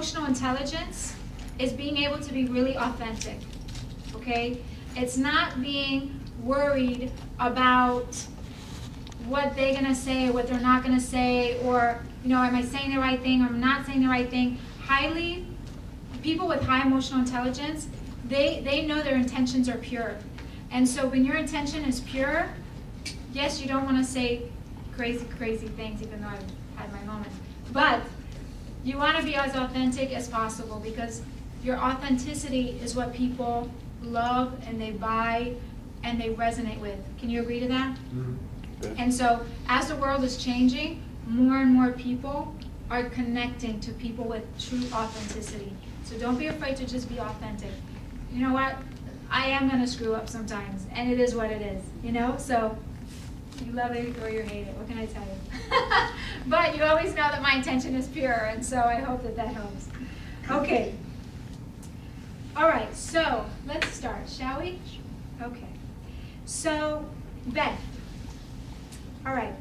emotional intelligence is being able to be really authentic, okay? It's not being worried about what they're gonna say, what they're not gonna say, or, you know, am I saying the right thing or am I not saying the right thing? People with high emotional intelligence, they know their intentions are pure. And so when your intention is pure, yes, you don't wanna say crazy things, even though I've had my moments. But you wanna be as authentic as possible, because your authenticity is what people love and they buy and they resonate with. Can you agree to that? Mm-hmm. Okay. And so as the world is changing, more and more people are connecting to people with true authenticity. So don't be afraid to just be authentic. You know what? I am going to screw up sometimes, and it is what it is, you know? So you love it or you hate it. What can I tell you? But you always know that my intention is pure, and so I hope that that helps. Okay. All right, so let's start, shall we? Okay. So, Beth. All right.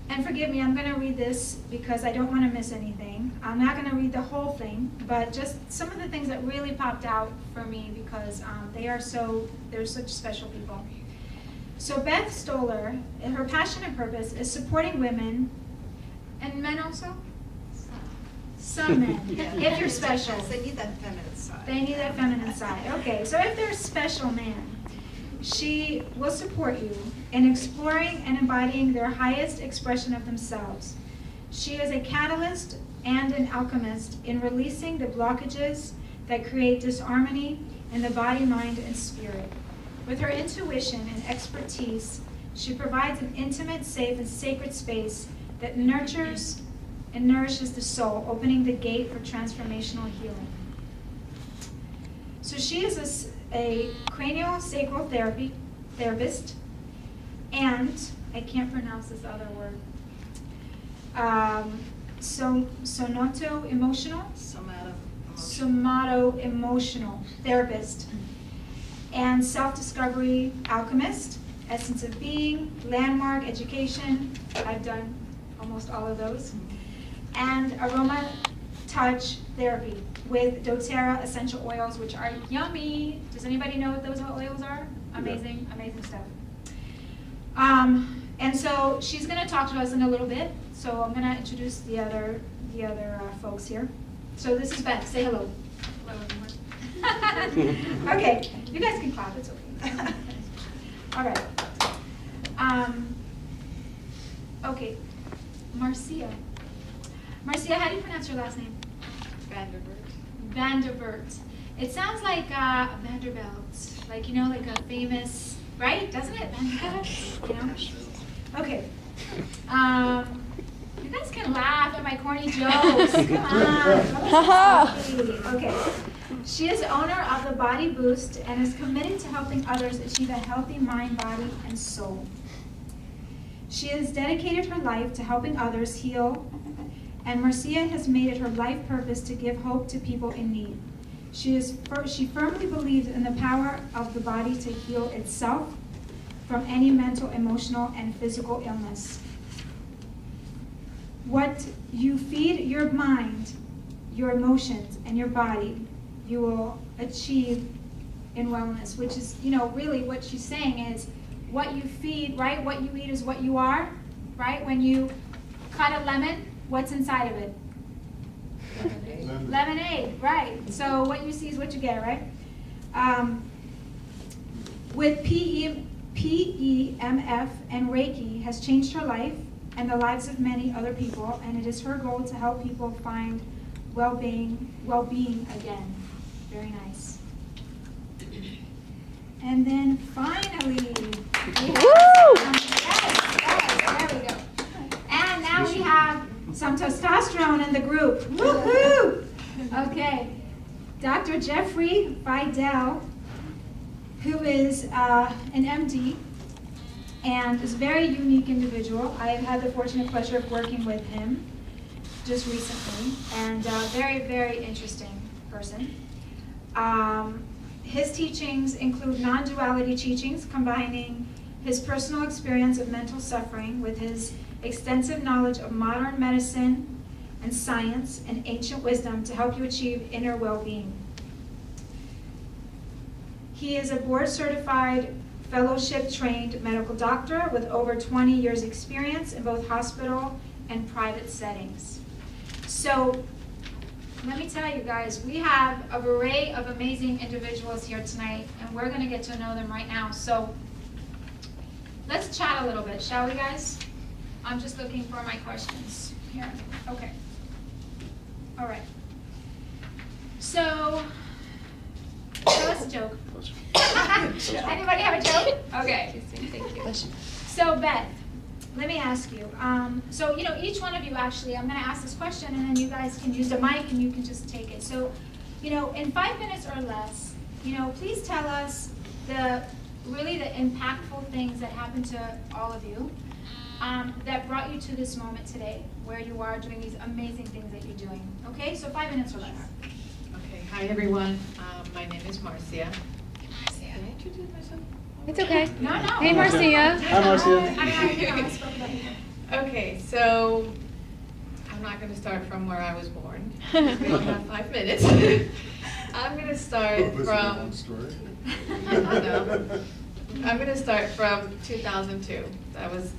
And forgive me, I'm going to read this because I don't want to miss anything. I'm not going to read the whole thing, but just some of the things that really popped out for me because they're such special people. So Beth Stoller, her passion and purpose is supporting women, and men also? Some men, if you're special. They need that feminine side. They need that feminine side. Okay, so if they're a special man, she will support you in exploring and embodying their highest expression of themselves. She is a catalyst and an alchemist in releasing the blockages that create disharmony in the body, mind, and spirit. With her intuition and expertise, she provides an intimate, safe, and sacred space that nurtures and nourishes the soul, opening the gate for transformational healing. So she is a craniosacral therapist, and I can't pronounce this other word. Somato-emotional therapist, and self-discovery alchemist, essence of being, landmark education. I've done almost all of those, and aroma touch therapy with doTERRA essential oils, which are yummy. Does anybody know what those oils are? Amazing, amazing stuff. And so she's going to talk to us in a little bit. So I'm going to introduce the other folks here. So this is Beth. Say hello. Hello, everyone. Okay, you guys can clap. It's okay. All right. Okay, Marcia. Marcia, how do you pronounce your last name? Vanderbilt. It sounds like Vanderbilt, like, you know, like a famous, right? Doesn't it? Vanderbilt, you know? Okay. You guys can laugh at my corny jokes. Come on. Okay. She is owner of the Body Boost and is committed to helping others achieve a healthy mind, body, and soul. She has dedicated her life to helping others heal, and Marcia has made it her life purpose to give hope to people in need. She firmly believes in the power of the body to heal itself from any mental, emotional, and physical illness. What you feed your mind, your emotions, and your body, you will achieve in wellness, which is, you know, really what she's saying is what you feed, right? What you eat is what you are, right? When you cut a lemon, what's inside of it? Lemonade, right. So what you see is what you get, right? With PEMF and Reiki has changed her life and the lives of many other people, and it is her goal to help people find well-being again. Very nice. And then finally, there we go. And now we have some testosterone in the group. Woohoo! Okay, Dr. Jeffrey Vidal, who is an MD and is a very unique individual. I have had the fortunate pleasure of working with him just recently, and very, very interesting person. His teachings include non-duality teachings, combining his personal experience of mental suffering with his extensive knowledge of modern medicine and science and ancient wisdom to help you achieve inner well-being. He is a board-certified, fellowship-trained medical doctor with over 20 years experience in both hospital and private settings. So, let me tell you guys, we have a array of amazing individuals here tonight, and we're gonna get to know them right now. So, let's chat a little bit, shall we, guys? I'm just looking for my questions here. Okay. All right. So, tell us a joke. Anybody have a joke? Okay. Thank you. So, Beth, let me ask you. So, each one of you actually, I'm going to ask this question, and then you guys can use the mic and you can just take it. So, in 5 minutes or less, please tell us the impactful things that happened to all of you that brought you to this moment today, where you are doing these amazing things that you're doing. Okay, so 5 minutes or less. Okay, hi everyone. My name is Marcia. Can I introduce myself? It's okay. No. Hey, Marcia. Hi, Marcia. I spoke about you. Okay, so I'm not going to start from where I was born. We only have 5 minutes. I'm going to start from. No. I'm going to start from 2002. That was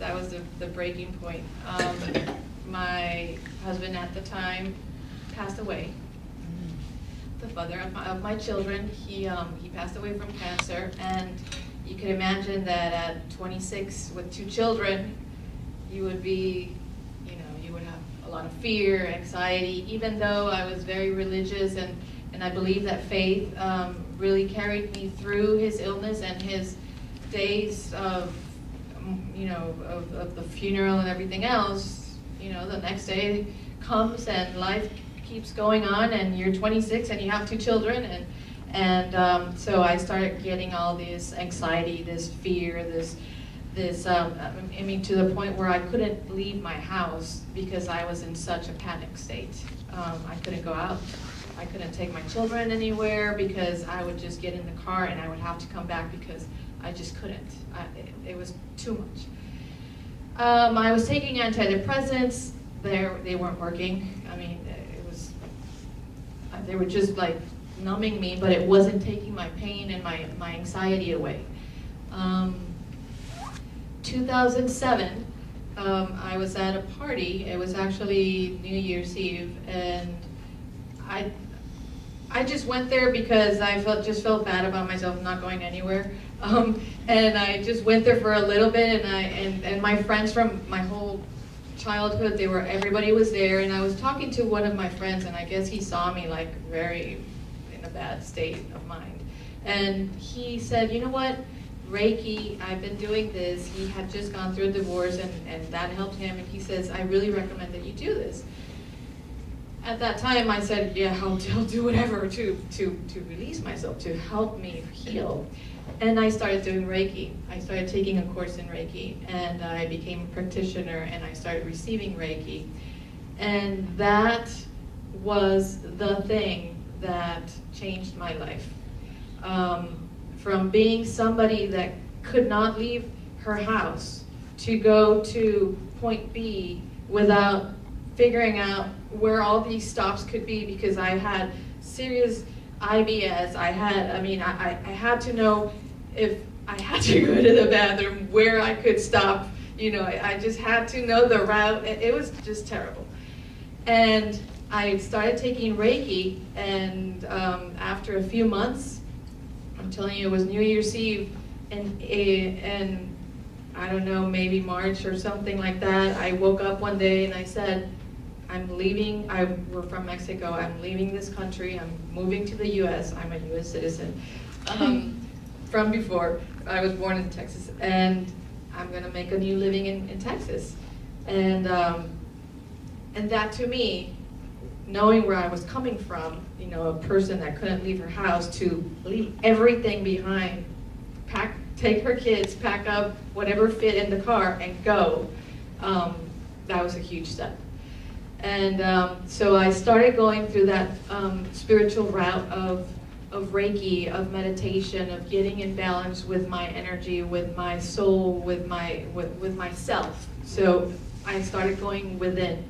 the breaking point. My husband at the time passed away. The father of my children, he passed away from cancer, and you can imagine that at 26 with 2 children, you would be, you would have a lot of fear, anxiety, even though I was very religious and I believe that faith really carried me through his illness and his days of the funeral and everything else. The next day comes and life keeps going on, and you're 26 and you have 2 children, and so I started getting all this anxiety, this fear, this to the point where I couldn't leave my house because I was in such a panic state. I couldn't go out. I couldn't take my children anywhere because I would just get in the car and I would have to come back because I just couldn't. It was too much. I was taking antidepressants. They weren't working. They were just like numbing me, but it wasn't taking my pain and my anxiety away. 2007, I was at a party. It was actually New Year's Eve, and I just went there because I just felt bad about myself not going anywhere. And I just went there for a little bit, and my friends from my whole childhood, everybody was there, and I was talking to one of my friends, and I guess he saw me like very in a bad state of mind. And he said, you know what, Reiki, I've been doing this. He had just gone through a divorce, and that helped him, and he says, I really recommend that you do this. At that time, I said, yeah, I'll do whatever to release myself, to help me heal. And I started doing Reiki. I started taking a course in Reiki, and I became a practitioner, and I started receiving Reiki. And that was the thing that changed my life. From being somebody that could not leave her house to go to point B without figuring out where all these stops could be, because I had serious IBS. I had to know if I had to go to the bathroom, where I could stop. I just had to know the route. It was just terrible. And I started taking Reiki, and after a few months, I'm telling you, it was New Year's Eve, and I don't know, maybe March or something like that. I woke up one day and I said, I'm leaving. We're from Mexico. I'm leaving this country. I'm moving to the U.S. I'm a U.S. citizen. From before, I was born in Texas, and I'm gonna make a new living in Texas. And that, to me, knowing where I was coming from, a person that couldn't leave her house, to leave everything behind, take her kids, pack up whatever fit in the car, and go. That was a huge step. And so I started going through that spiritual route of Reiki, of meditation, of getting in balance with my energy, with my soul, with myself. So I started going within.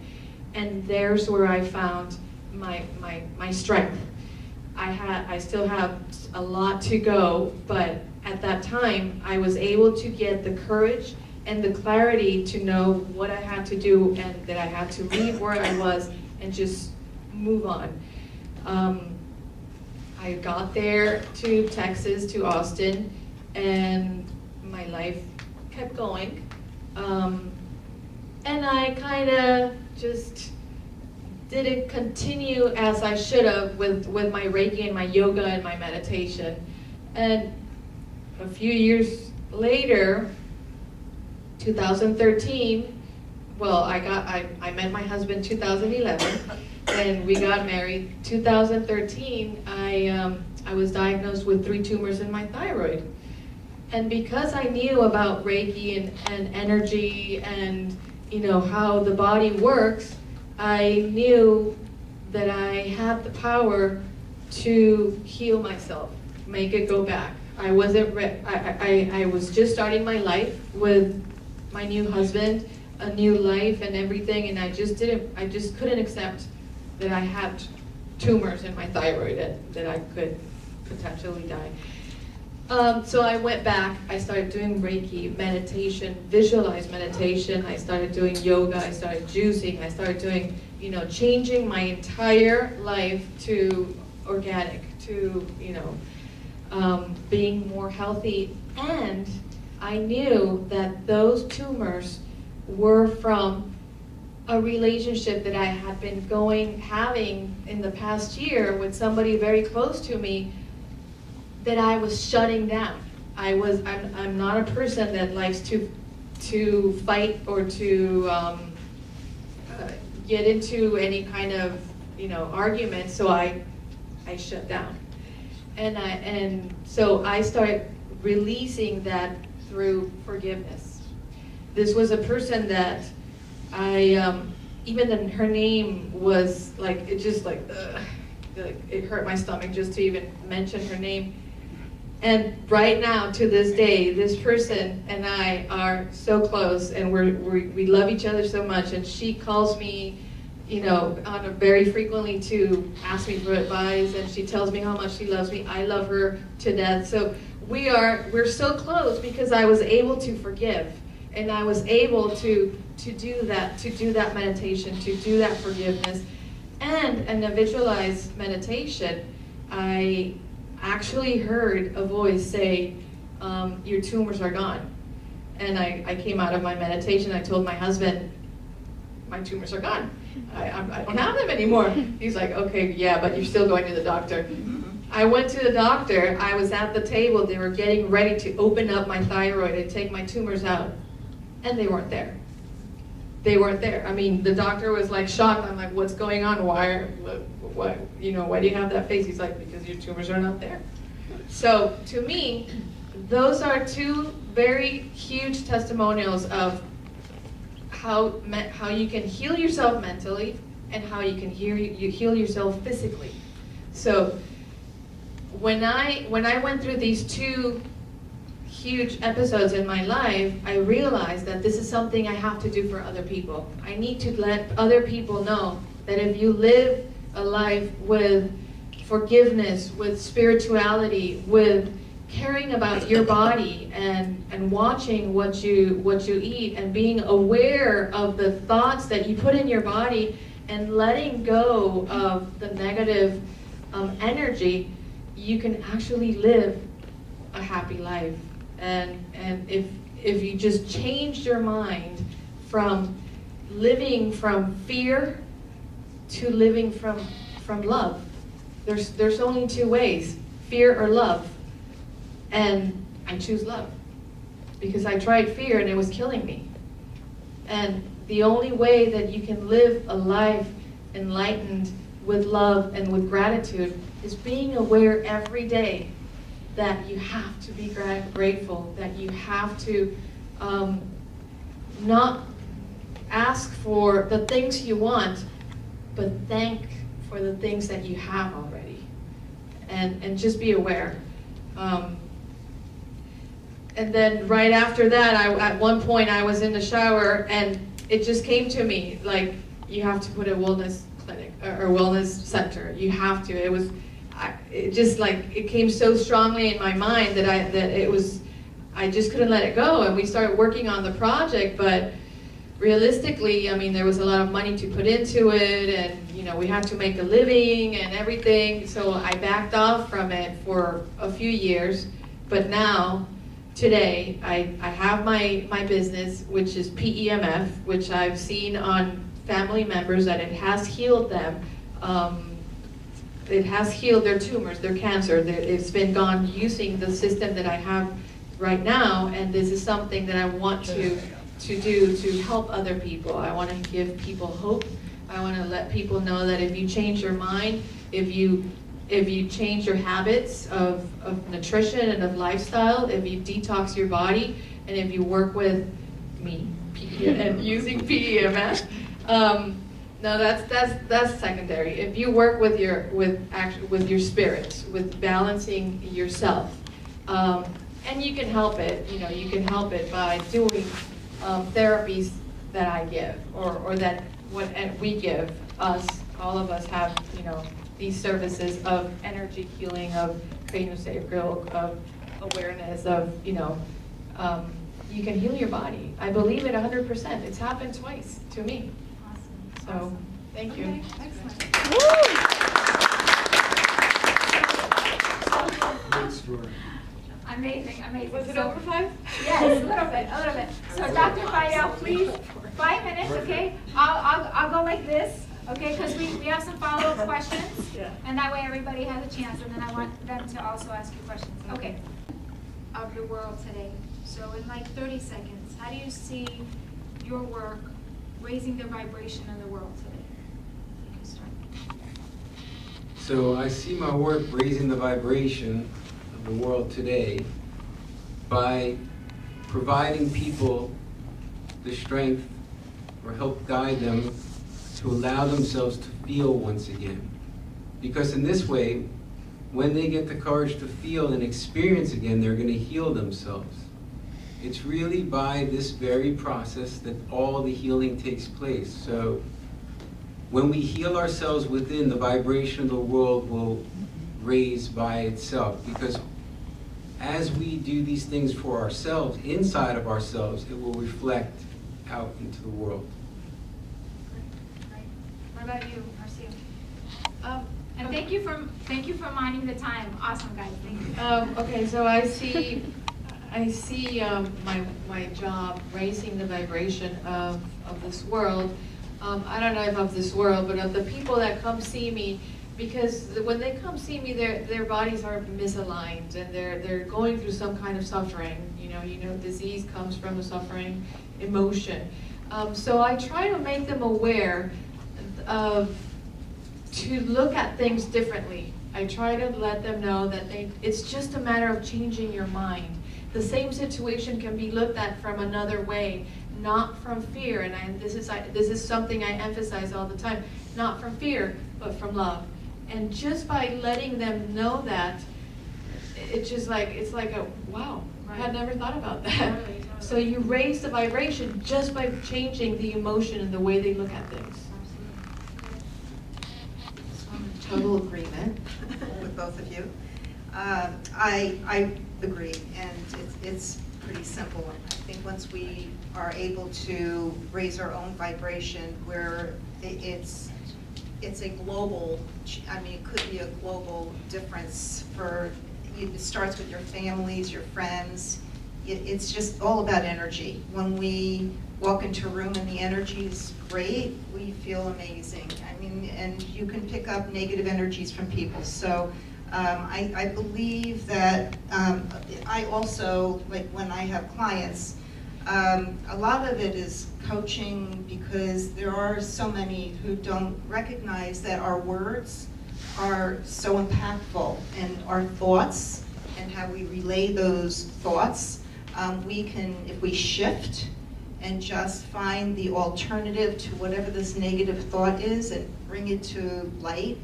And there's where I found my strength. I still have a lot to go, but at that time, I was able to get the courage and the clarity to know what I had to do and that I had to leave where I was and just move on. I got there to Texas, to Austin, and my life kept going. And I kind of just didn't continue as I should have with my Reiki and my yoga and my meditation. And a few years later, 2013, well, I met my husband 2011, and we got married. 2013, I was diagnosed with 3 tumors in my thyroid. And because I knew about Reiki and energy and how the body works, I knew that I had the power to heal myself, make it go back. I wasn't I was just starting my life with my new husband, a new life and everything, and I just couldn't accept that I had tumors in my thyroid and that I could potentially die. So I went back, I started doing Reiki, meditation, visualized meditation, I started doing yoga, I started juicing, I started doing, changing my entire life to organic, to, being more healthy. And I knew that those tumors were from a relationship that I had been having in the past year with somebody very close to me, that I was shutting down. I'm not a person that likes to fight or to get into any kind of argument. So I shut down, and so I started releasing that through forgiveness. This was a person that even her name was like, it just like it hurt my stomach just to even mention her name. And right now, to this day, this person and I are so close, and we love each other so much. And she calls me, very frequently to ask me for advice, and she tells me how much she loves me. I love her to death. So we're so close because I was able to forgive, and I was able to do that meditation, to do that forgiveness, and in the visualized meditation, I actually heard a voice say, your tumors are gone. And I came out of my meditation, I told my husband, my tumors are gone. I don't have them anymore. He's like, okay, yeah, but you're still going to the doctor. I went to the doctor, I was at the table, they were getting ready to open up my thyroid and take my tumors out, and they weren't there. They weren't there. I mean, the doctor was like shocked. I'm like, what's going on? Why do you have that face? He's like, because your tumors are not there. So to me, those are 2 very huge testimonials of how you can heal yourself mentally and how you can heal yourself physically. So when I went through these 2 huge episodes in my life, I realized that this is something I have to do for other people. I need to let other people know that if you live a life with forgiveness, with spirituality, with caring about your body and watching what you eat and being aware of the thoughts that you put in your body and letting go of the negative energy, you can actually live a happy life. And if you just changed your mind from living from fear to living from love, there's only 2 ways, fear or love. And I choose love because I tried fear and it was killing me. And the only way that you can live a life enlightened with love and with gratitude is being aware every day that you have to be grateful, that you have to not ask for the things you want, but thank for the things that you have already. And just be aware. And then right after that, at one point I was in the shower and it just came to me, like, you have to put a wellness clinic or wellness center. You have to. It just like it came so strongly in my mind that I just couldn't let it go. And we started working on the project, but realistically, I mean, there was a lot of money to put into it, and we had to make a living and everything. So I backed off from it for a few years. But now, today, I have my business, which is PEMF, which I've seen on family members that it has healed them. It has healed their tumors, their cancer. It's been gone using the system that I have right now, and this is something that I want to do to help other people. I want to give people hope. I want to let people know that if you change your mind, if you change your habits of nutrition and of lifestyle, if you detox your body, and if you work with me and using PEMF, no, that's secondary. If you work with your spirit, with balancing yourself, and you can help it. You can help it by doing therapies that I give, or that we give. All of us have, these services of energy healing, of craniosacral, of awareness, of you can heal your body. I believe it 100%. It's happened twice to me. So, thank you. Okay, excellent. Great story. Amazing. Was it So- over 5? Yes, a little bit. So Dr. Fidel, please, 5 minutes, okay? I'll go like this, okay? Because we have some follow-up questions, and that way everybody has a chance, and then I want them to also ask you questions. Okay. Of the world today. So in like 30 seconds, how do you see your work raising the vibration in the world today? You can start. So I see my work raising the vibration of the world today by providing people the strength or help guide them to allow themselves to feel once again. Because in this way, when they get the courage to feel and experience again, they're going to heal themselves. It's really by this very process that all the healing takes place. So when we heal ourselves within, the vibration of the world will raise by itself. Because as we do these things for ourselves, inside of ourselves, it will reflect out into the world. Great. What about you, Marcia? And thank you for minding the time. Awesome, guys. Thank you. Okay, so I see my job raising the vibration of this world. I don't know if of this world, but of the people that come see me, because when they come see me, their bodies are misaligned and they're going through some kind of suffering. Disease comes from the suffering, emotion. So I try to make them aware to look at things differently. I try to let them know that it's just a matter of changing your mind. The same situation can be looked at from another way, not from fear. And this is something I emphasize all the time, not from fear, but from love. And just by letting them know that, it's like a wow. I had never thought about that. Totally. So you raise the vibration just by changing the emotion and the way they look at things. Total agreement with both of you. I agree, and it's pretty simple. I think once we are able to raise our own vibration, where it's a global, it could be a global difference for you. It starts with your families, your friends. It's just all about energy. When we walk into a room and the energy is great, we feel amazing. And you can pick up negative energies from people. So I believe that I also, like when I have clients, a lot of it is coaching, because there are so many who don't recognize that our words are so impactful, and our thoughts and how we relay those thoughts. We can, if we shift and just find the alternative to whatever this negative thought is and bring it to light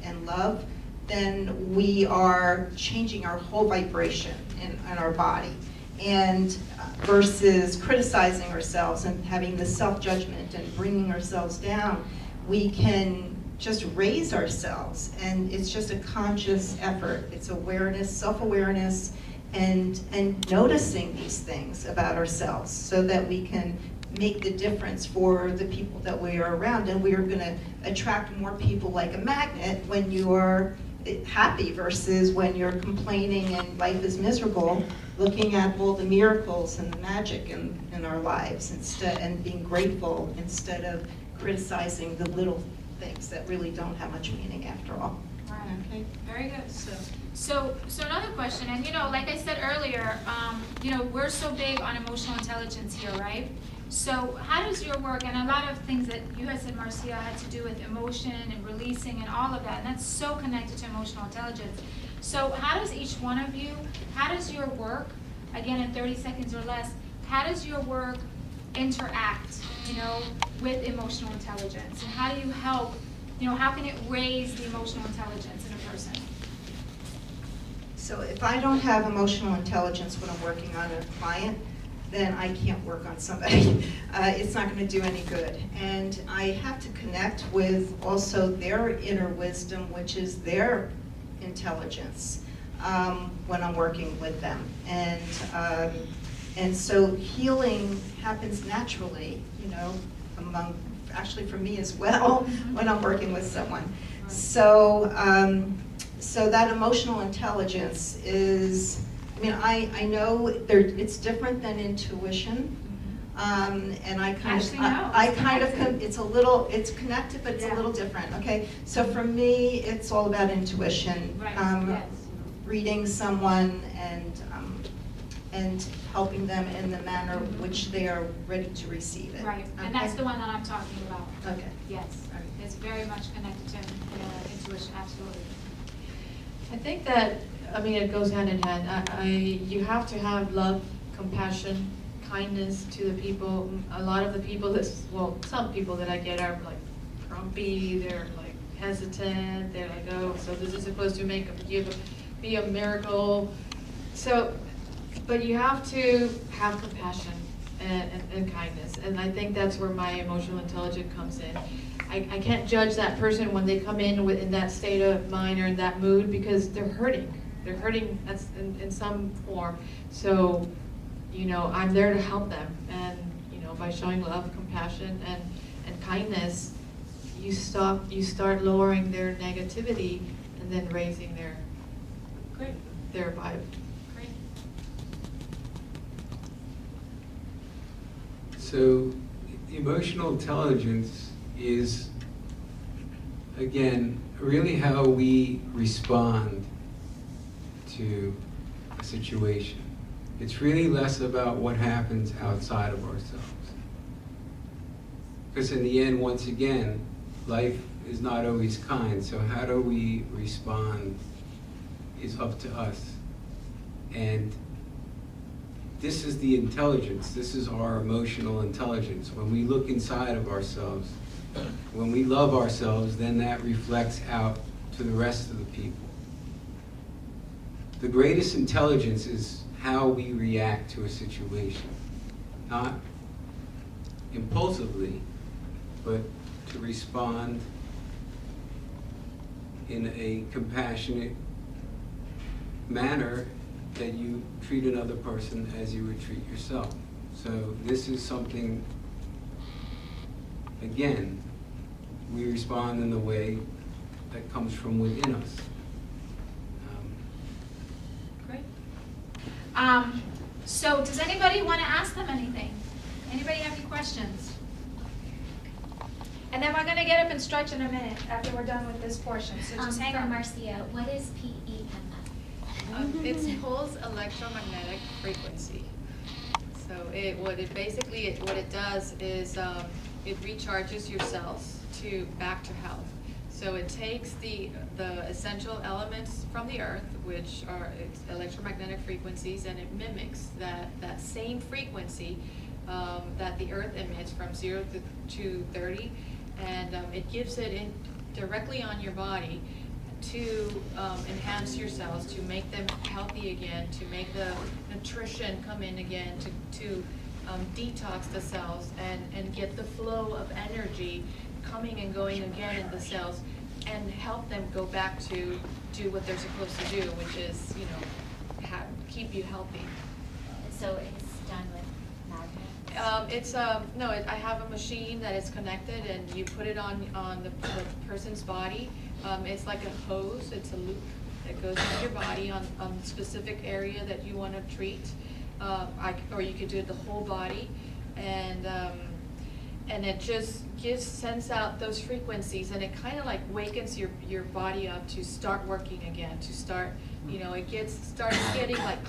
and love, then we are changing our whole vibration in our body. and versus criticizing ourselves and having the self-judgment and bringing ourselves down, we can just raise ourselves, and it's just a conscious effort. It's awareness, self-awareness, and noticing these things about ourselves so that we can make the difference for the people that we are around. And we are going to attract more people like a magnet when you are happy versus when you're complaining and life is miserable, looking at all the miracles and the magic in our lives instead, and being grateful instead of criticizing the little things that really don't have much meaning after all. Right. Okay. Very good. So another question, and like I said earlier, we're so big on emotional intelligence here, right? So how does your work, and a lot of things that you had said, Marcia, had to do with emotion and releasing and all of that, and that's so connected to emotional intelligence. So how does each one of you, how does your work, again in 30 seconds or less, how does your work interact, with emotional intelligence? And how do you help, how can it raise the emotional intelligence in a person? So if I don't have emotional intelligence when I'm working on a client, then I can't work on somebody. It's not going to do any good. And I have to connect with also their inner wisdom, which is their intelligence, when I'm working with them. And so healing happens naturally, actually for me as well, when I'm working with someone. So that emotional intelligence is, I know it's different than intuition, and it's connected, but it's a little different. Okay, so for me, it's all about intuition, Right. reading someone and helping them in the manner which they are ready to receive it. Right, and that's the one that I'm talking about. Okay. Yes, it's very much connected to intuition, absolutely. I think that, it goes hand in hand. You have to have love, compassion, kindness to the people. A lot of the people some people that I get are like grumpy, they're like hesitant, they're like, oh, so this is supposed to be a miracle. So, but you have to have compassion and kindness. And I think that's where my emotional intelligence comes in. I can't judge that person when they come in that state of mind or in that mood, because they're hurting. They're hurting in some form. So, I'm there to help them. And, by showing love, compassion, and kindness, you start lowering their negativity and then raising their vibe. Great. So emotional intelligence is, again, really how we respond to a situation. It's really less about what happens outside of ourselves. Because in the end, once again, life is not always kind, so how do we respond is up to us. And this is the intelligence, this is our emotional intelligence. When we look inside of ourselves, when we love ourselves, then that reflects out to the rest of the people. The greatest intelligence is how we react to a situation. Not impulsively, but to respond in a compassionate manner that you treat another person as you would treat yourself. So this is something, again, we respond in the way that comes from within us. Great. So does anybody want to ask them anything? Anybody have any questions? And then we're going to get up and stretch in a minute after we're done with this portion. So just hang for on. Marcia, what is PEMF? It's pulse electromagnetic frequency. So what it does is it recharges your cells back to health. So it takes the essential elements from the earth, which are electromagnetic frequencies, and it mimics that same frequency that the earth emits from 0 to 30, and it gives it in directly on your body. to enhance your cells, to make them healthy again, to make the nutrition come in again, to detox the cells and get the flow of energy coming and going again in the cells, and help them go back to do what they're supposed to do, which is, keep you healthy. So it's done with magnets? I have a machine that is connected, and you put it on the person's body. It's like a hose, it's a loop that goes in your body on the specific area that you want to treat. Or you could do it the whole body, and it just sends out those frequencies, and it kind of like wakens your body up to start working again, to start, it starts getting like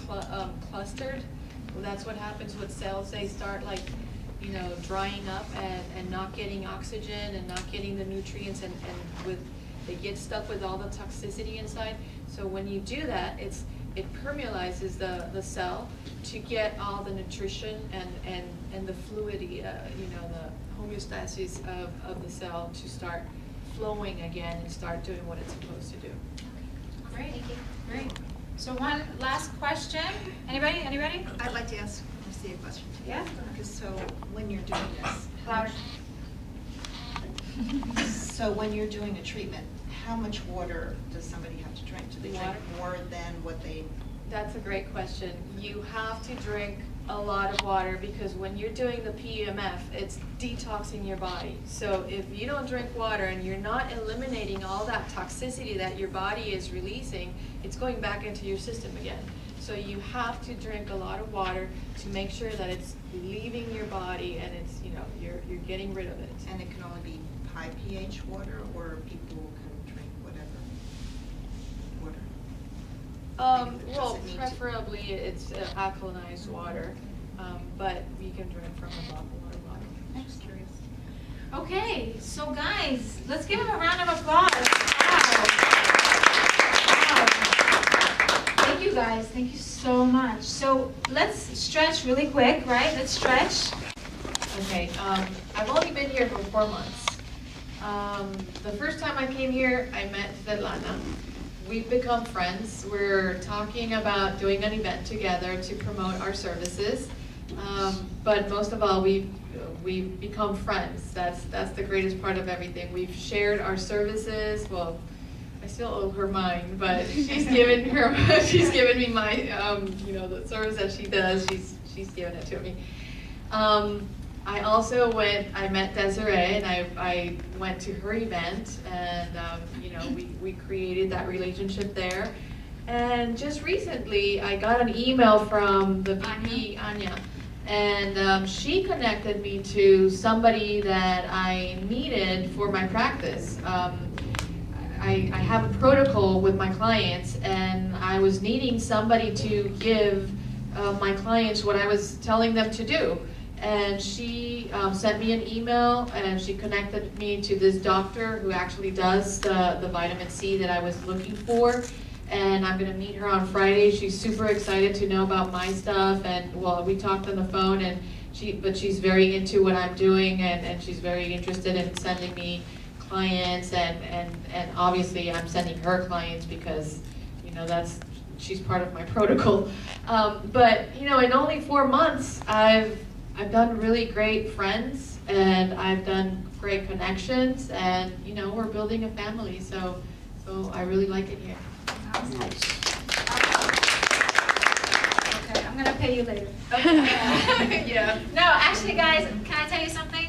clustered. Well, that's what happens with cells. They start like, drying up and not getting oxygen and not getting the nutrients, and they get stuck with all the toxicity inside. So when you do that, it permealizes the cell to get all the nutrition and the fluidity, the homeostasis of the cell to start flowing again and start doing what it's supposed to do. Great, great. So one last question. Anybody? I'd like to ask Marcia a question too. Yeah. Because so when you're doing this, Louder. so when you're doing a treatment, how much water does somebody have to drink? Do they drink more than what they? That's a great question. You have to drink a lot of water, because when you're doing the PEMF, it's detoxing your body. So if you don't drink water and you're not eliminating all that toxicity that your body is releasing, it's going back into your system again. So you have to drink a lot of water to make sure that it's leaving your body and it's, you're getting rid of it. And it can only be high pH water, or people can drink whatever water? Does Well, it need to- preferably it's alkalinized water, but you can drink from a bottle or a bottle. I'm just curious. Okay, so guys, let's give them a round of applause. Wow. Thank you guys, thank you so much. So let's stretch really quick, right? Let's stretch. Okay, I've only been here for 4 months. The first time I came here, I met Svetlana. We've become friends. We're talking about doing an event together to promote our services. But most of all, we've become friends. That's the greatest part of everything. We've shared our services. Well, I still owe her mine, but she's given me my, the service that she does. She's given it to me. I also I met Desiree, and I went to her event, and we created that relationship there. And just recently, I got an email from the VP, Anya, and she connected me to somebody that I needed for my practice. I have a protocol with my clients, and I was needing somebody to give my clients what I was telling them to do. And she sent me an email, and she connected me to this doctor who actually does the vitamin C that I was looking for. And I'm gonna meet her on Friday. She's super excited to know about my stuff, and well, we talked on the phone, and she's very into what I'm doing, and she's very interested in sending me clients, and obviously I'm sending her clients because she's part of my protocol. But in only 4 months, I've done really great friends, and I've done great connections, and we're building a family, so I really like it here. Okay, I'm gonna pay you later. Yeah. No, actually, guys, can I tell you something?